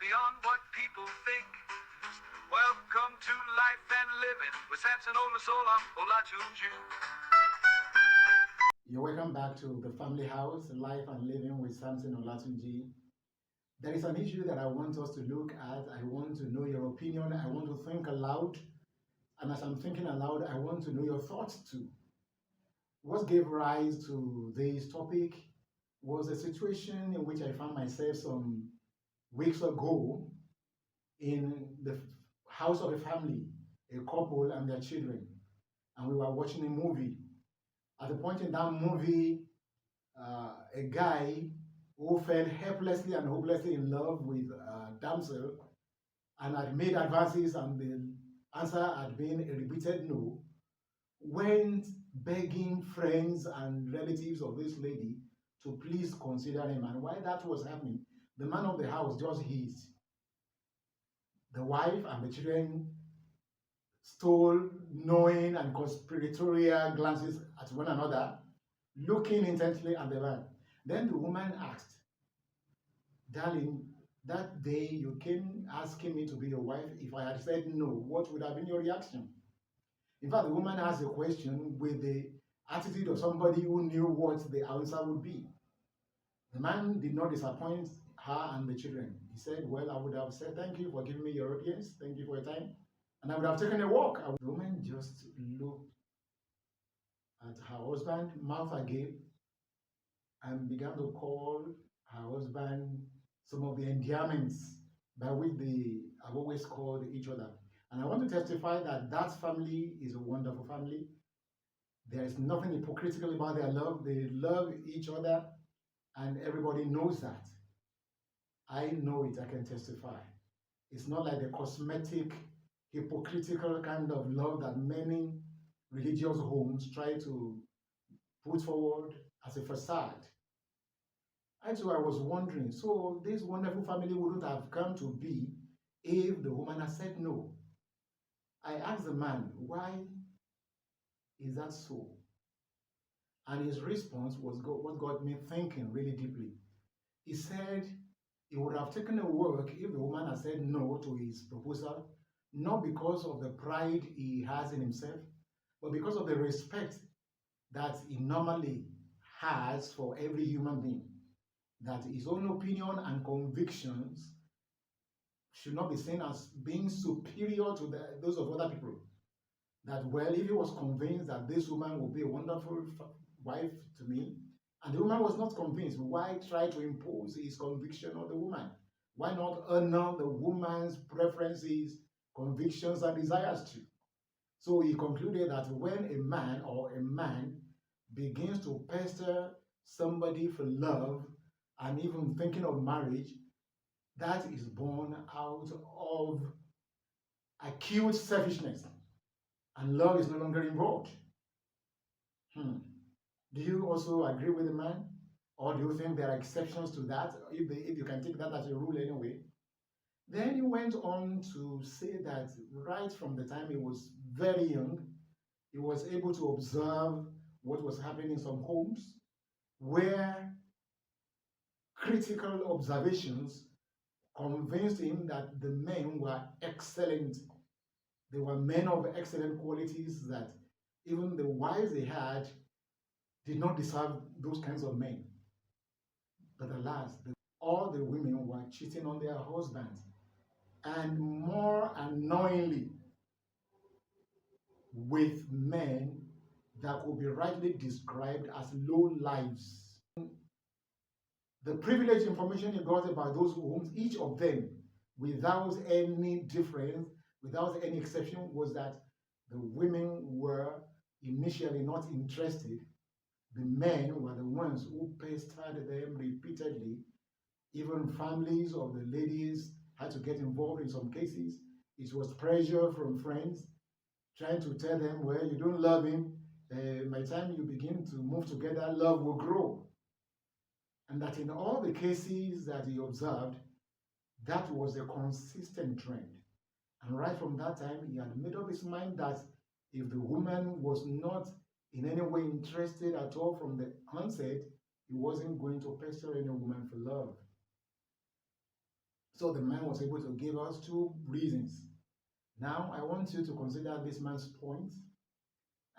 beyond what people think. Welcome to Life and Living with Samson Olasola Olatunji. You're welcome back to the Family House, Life and Living with Samson Olatunji. There is an issue that I want us to look at. I want to know your opinion. I want to think aloud. And as I'm thinking aloud, I want to know your thoughts too. What gave rise to this topic was a situation in which I found myself some weeks ago in the house of a family, a couple and their children. And we were watching a movie. At the point in that movie, a guy who fell helplessly and hopelessly in love with a damsel and had made advances and the answer had been a repeated no, went begging friends and relatives of this lady to please consider him. And while that was happening, the man of the house just hissed. The wife and the children stole knowing and conspiratorial glances at one another, looking intently at the man. Then the woman asked, "Darling, that day you came asking me to be your wife. If I had said no, what would have been your reaction?" In fact, the woman asked the question with the attitude of somebody who knew what the answer would be. The man did not disappoint her and the children. He said, "Well, I would have said, thank you for giving me your audience. Thank you for your time. And I would have taken a walk." The woman just looked at her husband, mouth agape, and began to call her husband some of the endearments by which they have always called each other. And I want to testify that that family is a wonderful family. There is nothing hypocritical about their love. They love each other, and everybody knows that. I know it, I can testify. It's not like the cosmetic, hypocritical kind of love that many religious homes try to put forward as a facade. And so I was wondering, so this wonderful family wouldn't have come to be if the woman had said no. I asked the man, "Why is that so?" And his response was what got me thinking really deeply. He said it would have taken a work if the woman had said no to his proposal, not because of the pride he has in himself, but because of the respect that he normally has for every human being, that his own opinion and convictions should not be seen as being superior to those of other people. That, well, if he was convinced that this woman would be a wonderful wife to me, and the woman was not convinced, why try to impose his conviction on the woman? Why not honor the woman's preferences, convictions, and desires too? So he concluded that when a man begins to pester somebody for love and even thinking of marriage, that is born out of acute selfishness, and love is no longer involved. Do you also agree with the man? Or do you think there are exceptions to that, if you can take that as a rule anyway? Then he went on to say that right from the time he was very young, he was able to observe what was happening in some homes where critical observations convinced him that the men were excellent. They were men of excellent qualities, that even the wives they had did not deserve those kinds of men. But alas, all the women were cheating on their husbands, and more unknowingly with men that could be rightly described as low lives. The privileged information he got about those homes, each of them, without any difference, without any exception, was that the women were initially not interested. The men were the ones who pestered them repeatedly. Even families of the ladies had to get involved in some cases. It was pressure from friends trying to tell them, well, you don't love him. By the time you begin to move together, love will grow. And that in all the cases that he observed, that was a consistent trend. And right from that time, he had made up his mind that if the woman was not in any way interested at all from the onset, he wasn't going to pester any woman for love. So the man was able to give us two reasons. Now I want you to consider this man's points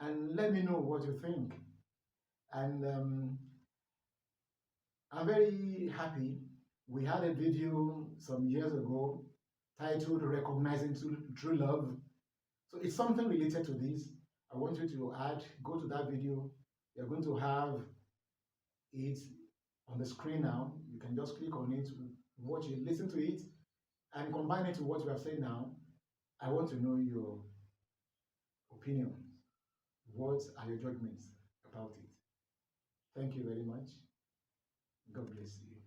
and let me know what you think. And I'm very happy. We had a video some years ago titled Recognizing True Love. So it's something related to this. I want you to go to that video. You're going to have it on the screen now. You can just click on it, watch it, listen to it, and combine it to what we have said now. I want to know your opinion. What are your judgments about it? Thank you very much. God bless you.